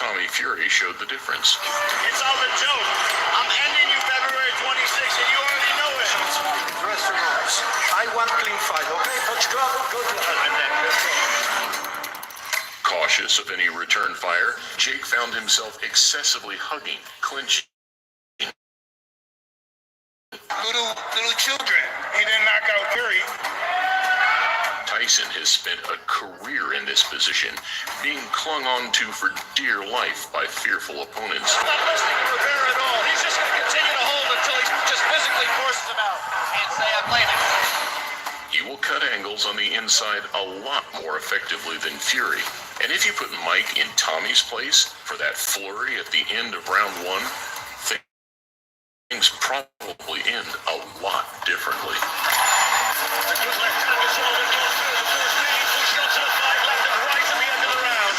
Tommy Fury showed the difference. It's all a joke. I'm ending you February 26th, and you already know it. Dressing rooms. I want clean fight, okay? Touch glove, go to Cautious of any return fire, Jake found himself excessively hugging, clenching. Little children. He didn't knock out Fury. Tyson has spent a career in this position, being clung on to for dear life by fearful opponents. I'm not listening to Rivera at all. He's just going to continue to hold until he just physically forces him out. Can't say I blame him. He will cut angles on the inside a lot more effectively than Fury. And if you put Mike in Tommy's place for that flurry at the end of round one, things probably end a lot differently. The good left hand is all that goes through. The first man he pushed up to the 5 left and right at the end of the round.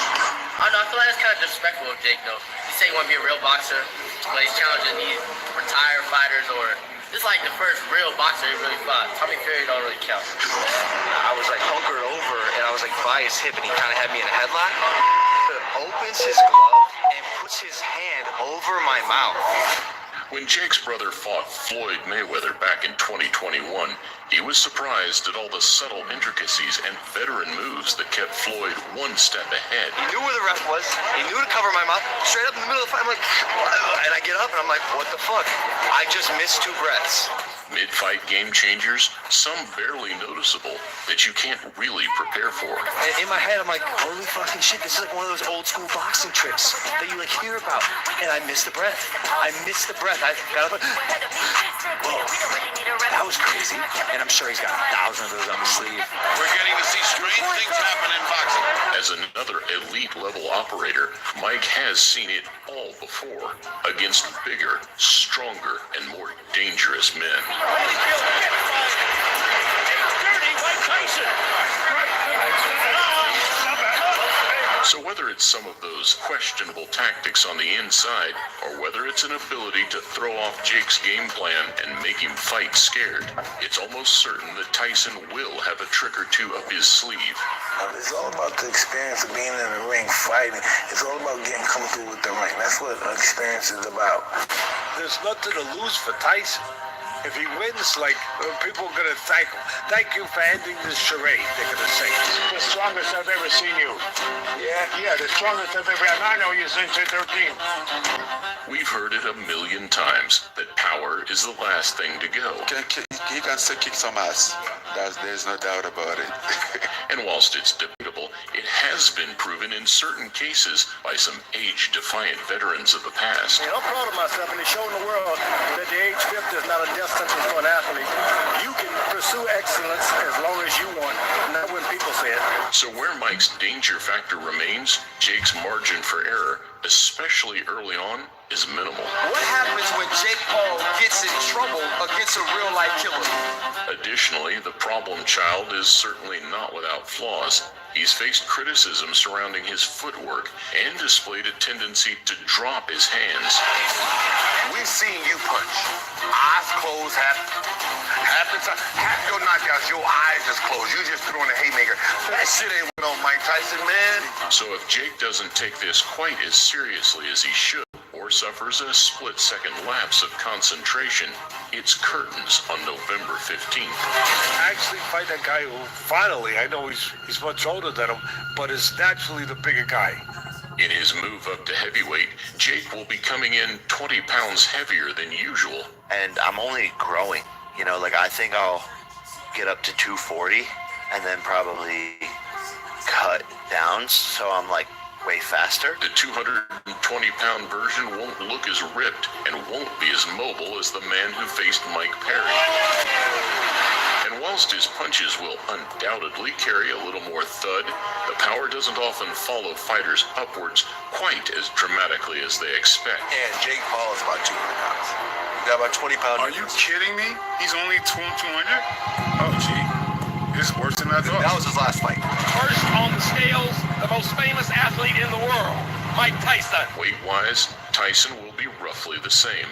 I know, I feel like that's kind of disrespectful of Jake, though. He said he want to be a real boxer, but he's challenging these retired fighters, or this is like the first real boxer he really fought. Tommy Fury don't really count. I was like hunkered over, and I was like by his hip, and he kind of had me in a headlock. Opens his glove and puts his hand over my mouth. When Jake's brother fought Floyd Mayweather back in 2021, he was surprised at all the subtle intricacies and veteran moves that kept Floyd one step ahead. He knew where the ref was. He knew to cover my mouth. Straight up in the middle of the fight, I'm like, and I get up and I'm like, what the fuck? I just missed 2 breaths. Mid-fight game changers, some barely noticeable, that you can't really prepare for. And in my head, I'm like, holy fucking shit, this is like one of those old school boxing tricks that you like hear about. And I missed the breath. I missed the breath. I got up like, whoa, that was crazy. And I'm sure he's got 1,000 of those on his sleeve. We're getting to see strange things happen in boxing. As another elite-level operator, Mike has seen it all before, against bigger, stronger, and more dangerous men. Dirty Mike Tyson. So whether it's some of those questionable tactics on the inside, or whether it's an ability to throw off Jake's game plan and make him fight scared, it's almost certain that Tyson will have a trick or two up his sleeve. It's all about the experience of being in the ring fighting. It's all about getting comfortable with the ring. That's what experience is about. There's nothing to lose for Tyson. If he wins, like, people are going to thank him. Thank you for ending this charade, they're going to say. The strongest I've ever seen you. Yeah, the strongest I've ever had. I know you since you're 13. We've heard it a million times that power is the last thing to go. He can still kick some ass. There's no doubt about it. And whilst it's debatable, it has been proven in certain cases by some age-defiant veterans of the past. I'm proud of myself, and it's showing the world that the age 50 is not a death sentence for an athlete. You can pursue excellence as long as you want, not when people say it. So where Mike's danger factor remains, Jake's margin for error, especially early on, is minimal. What happens when Jake Paul gets in trouble against a real-life killer? Additionally, the problem child is certainly not without flaws. He's faced criticism surrounding his footwork and displayed a tendency to drop his hands. We've seen you punch. Eyes closed, half the time. Half your knockouts, your eyes just closed. You just throwing a haymaker. That shit ain't went on Mike Tyson, man. So if Jake doesn't take this quite as seriously as he should, or suffers a split-second lapse of concentration, it's curtains on November 15th. Actually fight a guy who, finally, I know he's much older than him, but is naturally the bigger guy. In his move up to heavyweight, Jake will be coming in 20 pounds heavier than usual. And I'm only growing. You know, like, I think I'll get up to 240 and then probably cut down, so I'm like way faster. The 220-pound version won't look as ripped and won't be as mobile as the man who faced Mike Perry. And whilst his punches will undoubtedly carry a little more thud, the power doesn't often follow fighters upwards quite as dramatically as they expect. And Jake Paul is about 200 pounds. You got about 20 pounds. Are you kidding me? He's only 200? Oh, gee. This is worse than I thought. That was his last fight. First on the scales, the most famous athlete in the world, Mike Tyson. Weight-wise, Tyson will be roughly the same,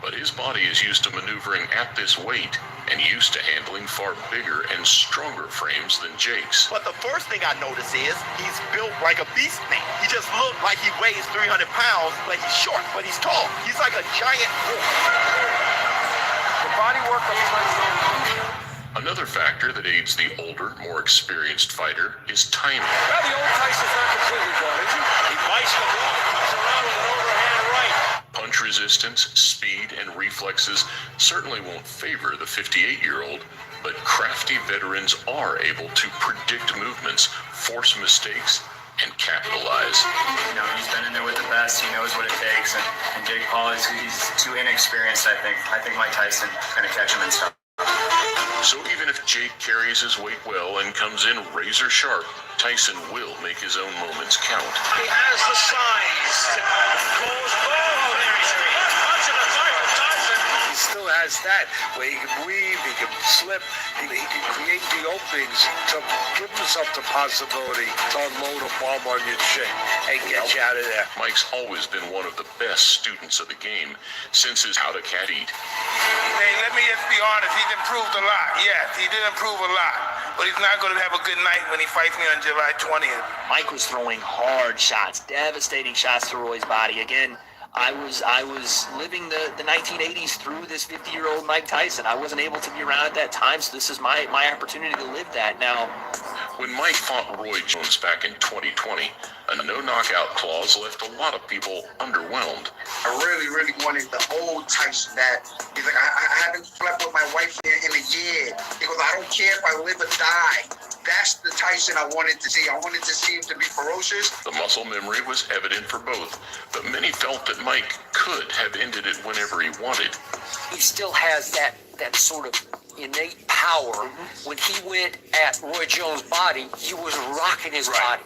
but his body is used to maneuvering at this weight and used to handling far bigger and stronger frames than Jake's. But the first thing I notice is he's built like a beast man. He just looks like he weighs 300 pounds, but he's short, but he's tall. He's like a giant wolf. The body work of Another factor that aids the older, more experienced fighter is timing. Well, the old Tyson's not completely gone, is he? He bites the blow and comes around with an overhand right. Punch resistance, speed, and reflexes certainly won't favor the 58-year-old, but crafty veterans are able to predict movements, force mistakes, and capitalize. You know, he's been in there with the best. He knows what it takes. And Jake Paul, he's too inexperienced, I think. I think Mike Tyson going to catch him and stuff. So even if Jake carries his weight well and comes in razor sharp, Tyson will make his own moments count. He has the size to cause ball. There he's punching the fight from Tyson. He still has that where he can weave, he can slip, he can create the openings to give himself the possibility to unload a bomb on your chin and get you out of there. Mike's always been one of the best students of the game since his How to Cat Eat. Hey, let me just be honest. He's improved a lot. Yes, he did improve a lot. But he's not going to have a good night when he fights me on July 20th. Mike was throwing hard shots, devastating shots to Roy's body. Again, I was living the 1980s through this 50-year-old Mike Tyson. I wasn't able to be around at that time, so this is my opportunity to live that now. When Mike fought Roy Jones back in 2020, a no-knockout clause left a lot of people underwhelmed. I really wanted the old Tyson that he's like, I haven't slept with my wife in a year. He goes, I don't care if I live or die. That's the Tyson I wanted to see. I wanted to see him to be ferocious. The muscle memory was evident for both, but many felt that Mike could have ended it whenever he wanted. He still has that sort of innate power. When he went at Roy Jones' body, he was rocking his body.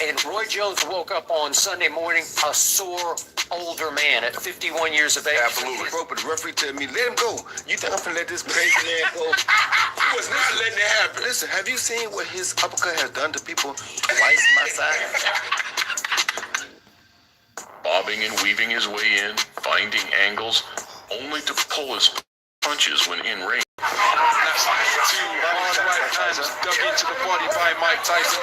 And Roy Jones woke up on Sunday morning a sore older man at 51 years of age. Absolutely. But the referee told me, let him go. You think I'm gonna let this crazy man go? He was not letting it happen. Listen, have you seen what his uppercut has done to people twice my size? Bobbing and weaving his way in, finding angles, only to pull his punches when in range. Dug into the body by Mike Tyson.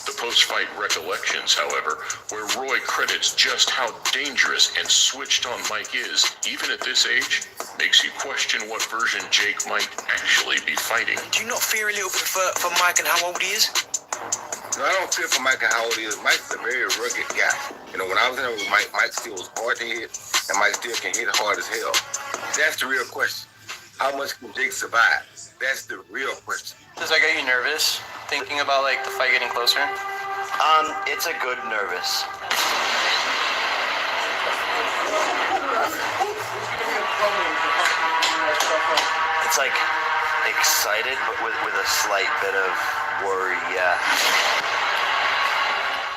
The post-fight recollections, however, where Roy credits just how dangerous and switched on Mike is, even at this age, makes you question what version Jake might actually be fighting. Do you not fear a little bit for Mike and how old he is? No, I don't fear for Mike and how old he is. Mike's a very rugged guy. You know, when I was in there with Mike, Mike still was hard to hit, and Mike still can hit hard as hell. That's the real question. How much can Jake survive? That's the real question. Does that get you nervous, thinking about, like, the fight getting closer? It's a good nervous. It's like excited, but with a slight bit of worry, yeah.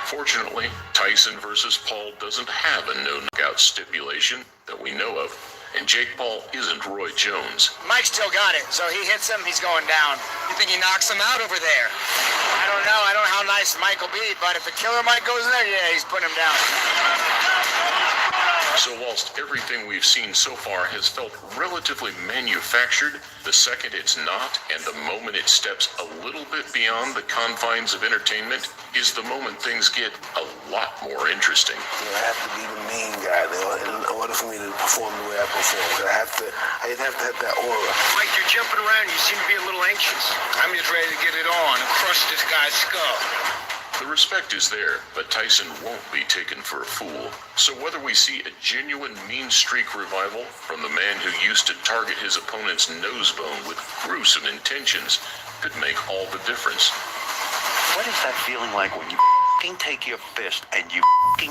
Fortunately, Tyson versus Paul doesn't have a no-knockout stipulation that we know of, and Jake Paul isn't Roy Jones. Mike still got it, so he hits him, he's going down. You think he knocks him out over there? I don't know how nice Mike will be, but if the killer Mike goes in there, yeah, he's putting him down. So whilst everything we've seen so far has felt relatively manufactured, the second it's not, and the moment it steps a little bit beyond the confines of entertainment, is the moment things get a lot more interesting. I have to be the mean guy in order for me to perform the way I perform. I have to have that aura. Mike, you're jumping around. You seem to be a little anxious. I'm just ready to get it on and crush this guy's skull. The respect is there, but Tyson won't be taken for a fool. So whether we see a genuine mean streak revival from the man who used to target his opponent's nose bone with gruesome intentions could make all the difference. What is that feeling like when you take your fist and you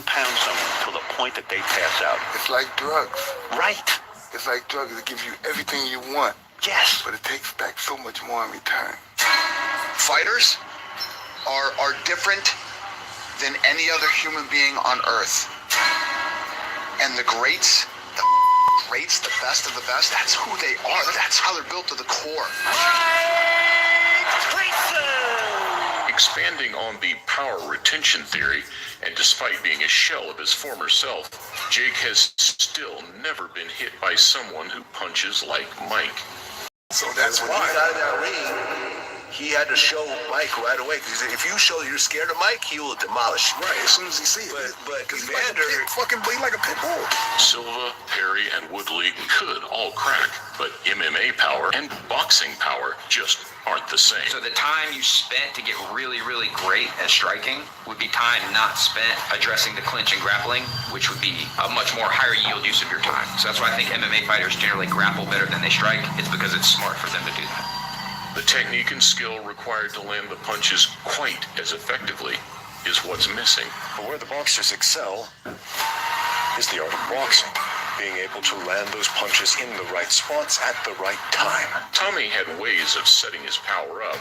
pound someone to the point that they pass out? It's like drugs. Right. It's like drugs that give you everything you want. Yes. But it takes back so much more in return. Fighters are different than any other human being on earth. And the greats, the best of the best, that's who they are. That's how they're built to the core. Expanding on the power retention theory, and despite being a shell of his former self, Jake has still never been hit by someone who punches like Mike. So that's when why. he got in that ring, he had to show Mike right away. Because if you show you're scared of Mike, he will demolish you. Right, as soon as he sees it. But he's Commander, he's like a pit bull. Silva, Perry, and Woodley could all crack, but MMA power and boxing power just aren't the same. So the time you spent to get really, really great at striking would be time not spent addressing the clinch and grappling, which would be a much more higher yield use of your time. So that's why I think MMA fighters generally grapple better than they strike. It's because it's smart for them to do that. The technique and skill required to land the punches quite as effectively is what's missing. But where the boxers excel is the art of boxing. Being able to land those punches in the right spots at the right time. Tommy had ways of setting his power up,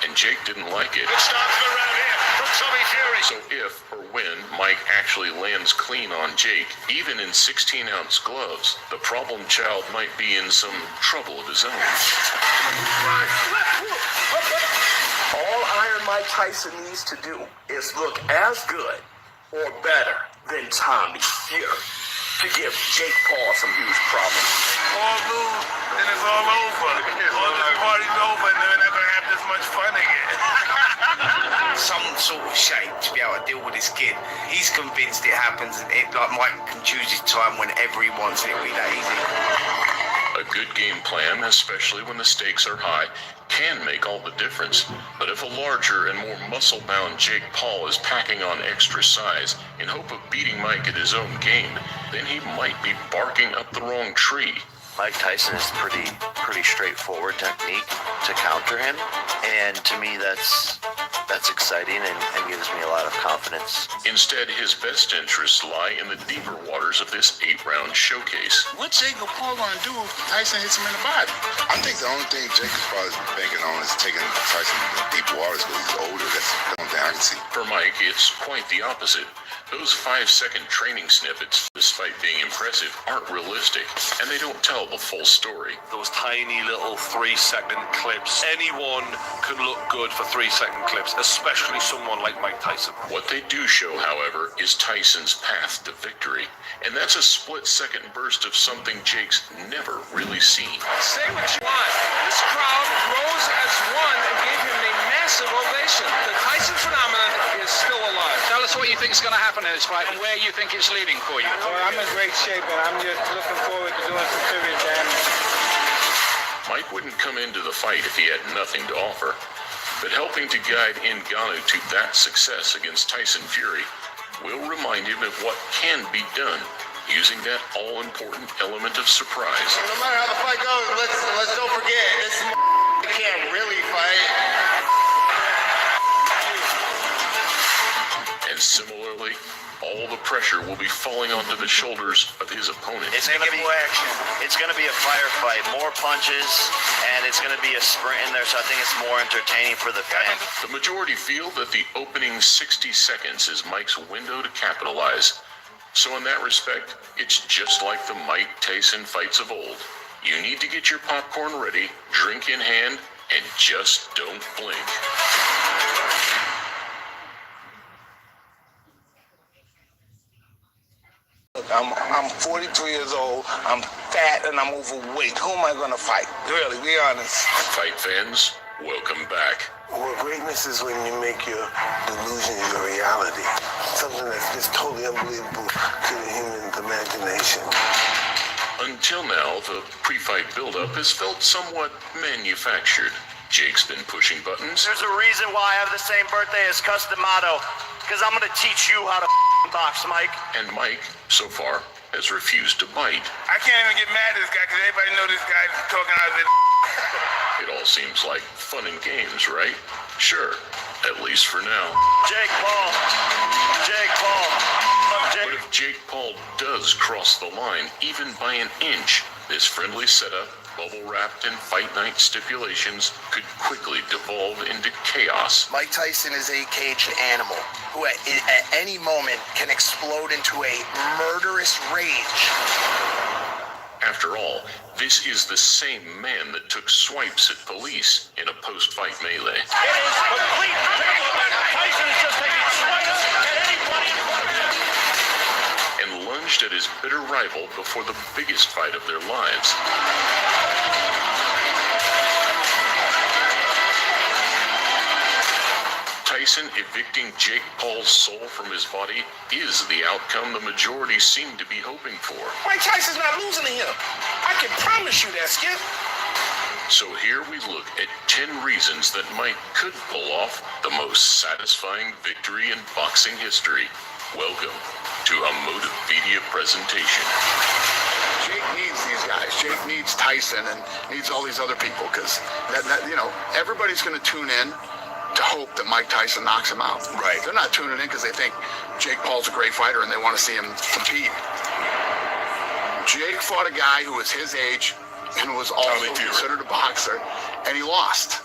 and Jake didn't like it. Good start to the round here from Tommy Fury. So if or when Mike actually lands clean on Jake, even in 16-ounce gloves, the problem child might be in some trouble of his own. all Iron Mike Tyson needs to do is look as good or better than Tommy Fury to give Jake Paul some huge problems. Paul lose, then it's all over. All this party's over, and they're not gonna have this much fun again. Some sort of shape to be able to deal with this kid. He's convinced it happens, and like Mike can choose his time whenever he wants, and it'll be that easy. A good game plan, especially when the stakes are high, can make all the difference. But if a larger and more muscle-bound Jake Paul is packing on extra size in hope of beating Mike at his own game, then he might be barking up the wrong tree. Mike Tyson is pretty straightforward technique to counter him, and to me that's exciting and gives me a lot of confidence. Instead, his best interests lie in the deeper waters of this 8-round showcase. What's Jake Paul gonna do if Tyson hits him in the body? I think the only thing Jake is probably banking on is taking Tyson to deep waters because he's older. That's the only thing I can see. For Mike, it's quite the opposite. Those 5-second training snippets, despite being impressive, aren't realistic, and they don't tell the full story. Those tiny little 3-second clips. Anyone can look good for 3-second clips, especially someone like Mike Tyson. What they do show, however, is Tyson's path to victory, and that's a split-second burst of something Jake's never really seen. Say what you want. This crowd rose as one and gave him a massive ovation. The Tyson phenomenon is still alive. Tell us what you think is going to happen in this fight and where you think it's leading for you. Well, I'm in great shape, and I'm just looking forward to doing some serious damage. Mike wouldn't come into the fight if he had nothing to offer, but helping to guide Ngannou to that success against Tyson Fury will remind him of what can be done using that all-important element of surprise. No matter how the fight goes, let's don't forget, this can't really fight. And similarly, all the pressure will be falling onto the shoulders of his opponent. It's going to be a firefight, more punches, and it's going to be a sprint in there, so I think it's more entertaining for the fans. The majority feel that the opening 60 seconds is Mike's window to capitalize. So in that respect, it's just like the Mike Tyson fights of old. You need to get your popcorn ready, drink in hand, and just don't blink. I'm 43 years old, I'm fat, and I'm overweight. Who am I going to fight? Really, be honest. Fight fans, welcome back. Well, greatness is when you make your delusion your reality. Something that's just totally unbelievable to the human imagination. Until now, the pre-fight buildup has felt somewhat manufactured. Jake's been pushing buttons. There's a reason why I have the same birthday as Customato, because I'm going to teach you how to box, Mike. And Mike, so far, has refused to bite. I can't even get mad at this guy because everybody know this guy's talking out of his. It all seems like fun and games, right? Sure, at least for now. Jake Paul. But if Jake Paul does cross the line, even by an inch, this friendly setup, bubble-wrapped in fight night stipulations, could quickly devolve into chaos. Mike Tyson is a caged animal who at any moment can explode into a murderous rage. After all, this is the same man that took swipes at police in a post-fight melee. It is complete that Tyson is just taking swipes at anybody in front of him. And lunged at his bitter rival before the biggest fight of their lives. Tyson evicting Jake Paul's soul from his body is the outcome the majority seem to be hoping for. Mike Tyson's not losing to him. I can promise you that, Skip. So here we look at 10 reasons that Mike could pull off the most satisfying victory in boxing history. Welcome to a Motivedia presentation. Jake needs these guys. Jake needs Tyson and needs all these other people because everybody's going to tune in to hope that Mike Tyson knocks him out. Right. They're not tuning in because they think Jake Paul's a great fighter and they want to see him compete. Jake fought a guy who was his age and was also considered a boxer, and he lost.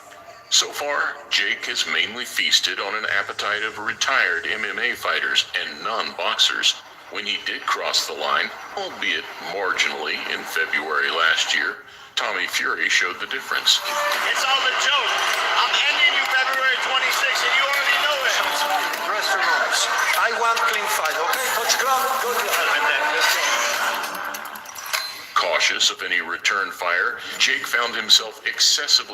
So far, Jake has mainly feasted on an appetite of retired MMA fighters and non-boxers. When he did cross the line, albeit marginally in February last year, Tommy Fury showed the difference. It's all a joke. I'm ending you February 26th, and you already know it. Dressing rooms. I want clean fight, okay? Touch ground, go to hell with that. Let's go. Cautious of any return fire, Jake found himself excessively